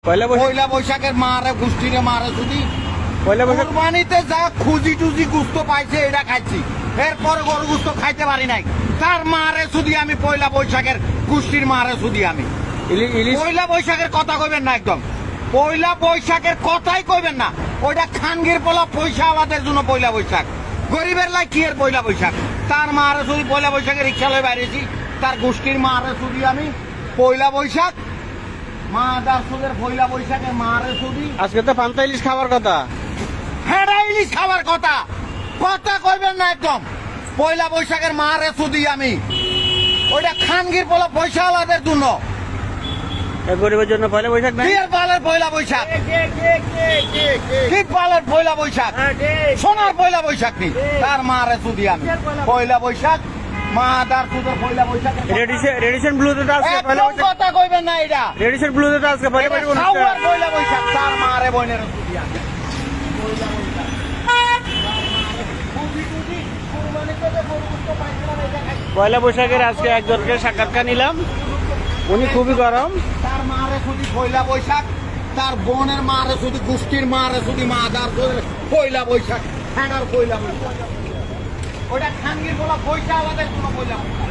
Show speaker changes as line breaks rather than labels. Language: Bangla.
পয়লা বৈশাখের মারে গোষ্ঠীরে মারে যদি কোরবানিতে যা খুঁজি টুজি গুস্ত পাইছে এটা খাইছি, এরপরে গরু গুস্ত খাইতে পারি নাই। তার মারে শুধু আমি পয়লা বৈশাখের গোষ্ঠীর মারে শুধু আমি পয়লা বৈশাখের কথা কইবেন না, একদম পয়লা বৈশাখের কথাই কইবেন না। ওইটা খানগির পোলা পয়সা আলাদের জন্য পয়লা বৈশাখ, গরিবের লাই কি এর পয়লা বৈশাখ। তার মারে শুধু পয়লা বৈশাখে রিক্সা লয়ে বাইরেছি, তার গোষ্ঠীর মারে শুধু আমি পয়লা বৈশাখ মা দাসুদের পয়লা বৈশাখের মারে শুধু।
আজকে তো পান্তা ইলিশ খাবার কথা,
হ্যাঁ ইলিশ খাবার কথা কথা কইবেন না একদম। পয়লা বৈশাখের মারে শুধু আমি ওইটা খানগির পোলা পয়সা আলাদের জন্য,
গরিবের জন্য পয়লা বৈশাখ নাই।
বিয়ের পালের পয়লা বৈশাখ, ঠিক পালের পয়লা বৈশাখ, সোনার পয়লা বৈশাখ নেই। তার মারে শুধু আমি পয়লা বৈশাখ মা দাসুদের পয়লা বৈশাখ।
রেডিশন ব্লুতে তো আজকে পয়লা
একদম
বৈশাখ,
কথা কইবেন না এটা।
রেডিশন ব্লুতে তো আজকে পয়লা বৈশাখ অনুষ্ঠান।
খাওয়ার পয়লা বৈশাখ, তার মারে বোনের শুধু আমি পয়লা বৈশাখ।
পয়লা বৈশাখের আজকে একজনকে সাক্ষাৎকার নিলাম, উনি খুবই গরম।
তার মারে শুধু পয়লা বৈশাখ, তার বোনের মারে শুধু গোষ্ঠীর মারে শুধু মা দার পয়লা বৈশাখ, ঠ্যাঙার পয়লা বৈশাখ। ওটা খানগির বলা পয়সা আমাদের কোনো পয়লা বৈশাখ।